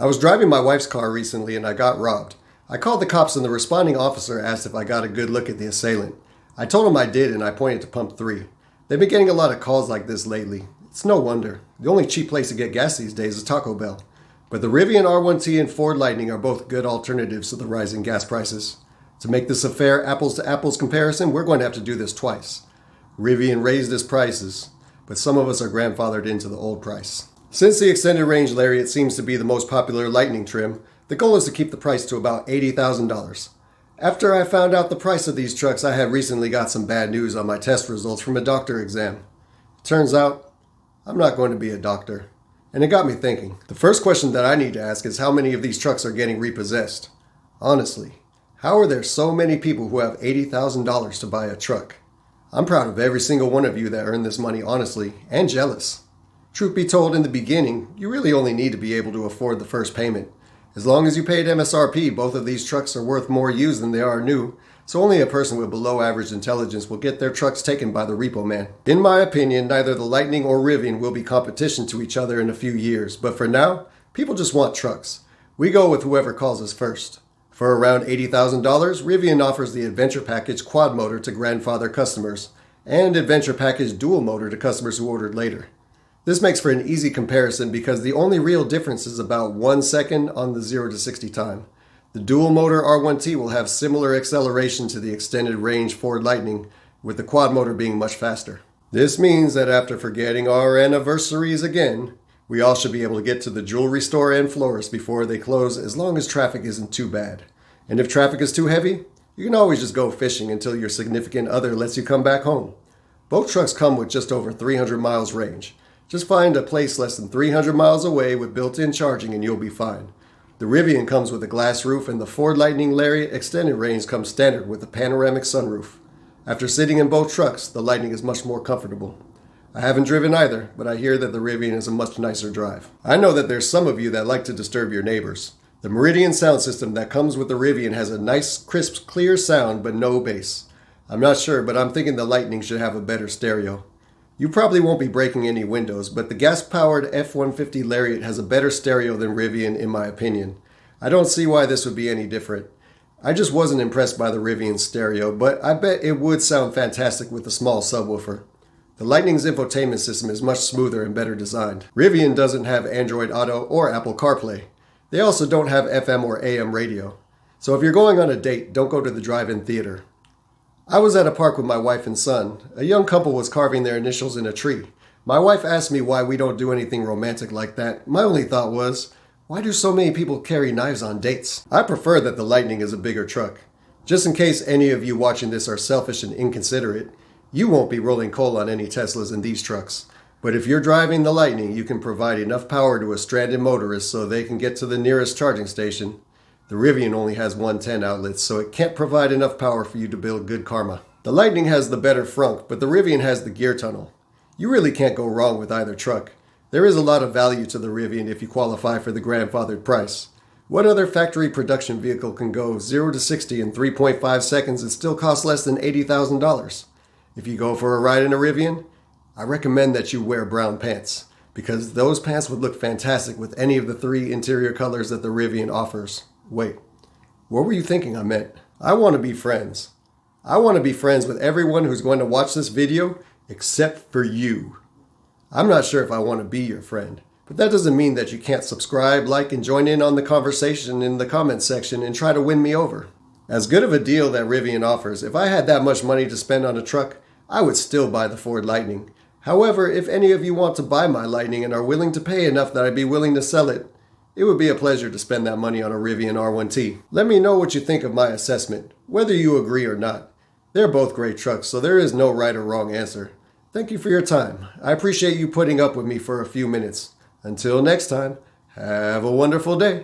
I was driving my wife's car recently and I got robbed. I called the cops and the responding officer asked if I got a good look at the assailant. I told him I did and I pointed to pump 3. They've been getting a lot of calls like this lately. It's no wonder. The only cheap place to get gas these days is Taco Bell. But the Rivian R1T and Ford Lightning are both good alternatives to the rising gas prices. To make this a fair apples to apples comparison, we're going to have to do this twice. Rivian raised its prices, but some of us are grandfathered into the old price. Since the extended range Lariat seems to be the most popular Lightning trim, the goal is to keep the price to about $80,000. After I found out the price of these trucks, I had recently got some bad news on my test results from a doctor exam. It turns out, I'm not going to be a doctor. And it got me thinking. The first question that I need to ask is how many of these trucks are getting repossessed? Honestly, how are there so many people who have $80,000 to buy a truck? I'm proud of every single one of you that earned this money honestly, and jealous. Truth be told, in the beginning, you really only need to be able to afford the first payment. As long as you paid MSRP, both of these trucks are worth more used than they are new, so only a person with below average intelligence will get their trucks taken by the repo man. In my opinion, neither the Lightning or Rivian will be competition to each other in a few years, but for now, people just want trucks. We go with whoever calls us first. For around $80,000, Rivian offers the Adventure Package Quad Motor to grandfather customers, and Adventure Package Dual Motor to customers who ordered later. This makes for an easy comparison because the only real difference is about 1 second on the 0 to 60 time. The dual motor R1T will have similar acceleration to the extended range Ford Lightning, with the quad motor being much faster. This means that after forgetting our anniversaries again, we all should be able to get to the jewelry store and florist before they close as long as traffic isn't too bad. And if traffic is too heavy, you can always just go fishing until your significant other lets you come back home. Both trucks come with just over 300 miles range. Just find a place less than 300 miles away with built-in charging and you'll be fine. The Rivian comes with a glass roof and the Ford Lightning Lariat extended range comes standard with a panoramic sunroof. After sitting in both trucks, the Lightning is much more comfortable. I haven't driven either, but I hear that the Rivian is a much nicer drive. I know that there's some of you that like to disturb your neighbors. The Meridian sound system that comes with the Rivian has a nice, crisp, clear sound but no bass. I'm not sure, but I'm thinking the Lightning should have a better stereo. You probably won't be breaking any windows, but the gas-powered F150 Lariat has a better stereo than Rivian in my opinion. I don't see why this would be any different. I just wasn't impressed by the Rivian stereo, but I bet it would sound fantastic with a small subwoofer. The Lightning's infotainment system is much smoother and better designed. Rivian doesn't have Android Auto or Apple CarPlay. They also don't have FM or AM radio. So if you're going on a date, don't go to the drive-in theater. I was at a park with my wife and son. A young couple was carving their initials in a tree. My wife asked me why we don't do anything romantic like that. My only thought was, why do so many people carry knives on dates? I prefer that the Lightning is a bigger truck. Just in case any of you watching this are selfish and inconsiderate, you won't be rolling coal on any Teslas in these trucks. But if you're driving the Lightning, you can provide enough power to a stranded motorist so they can get to the nearest charging station. The Rivian only has 110 outlets, so it can't provide enough power for you to build good karma. The Lightning has the better frunk, but the Rivian has the gear tunnel. You really can't go wrong with either truck. There is a lot of value to the Rivian if you qualify for the grandfathered price. What other factory production vehicle can go 0 to 60 in 3.5 seconds and still cost less than $80,000? If you go for a ride in a Rivian, I recommend that you wear brown pants, because those pants would look fantastic with any of the 3 interior colors that the Rivian offers. Wait, what were you thinking I meant? I want to be friends. I want to be friends with everyone who's going to watch this video except for you. I'm not sure if I want to be your friend, but that doesn't mean that you can't subscribe, like, and join in on the conversation in the comments section and try to win me over. As good of a deal that Rivian offers, if I had that much money to spend on a truck, I would still buy the Ford Lightning. However, if any of you want to buy my Lightning and are willing to pay enough that I'd be willing to sell it, it would be a pleasure to spend that money on a Rivian R1T. Let me know what you think of my assessment, whether you agree or not. They're both great trucks, so there is no right or wrong answer. Thank you for your time. I appreciate you putting up with me for a few minutes. Until next time, have a wonderful day.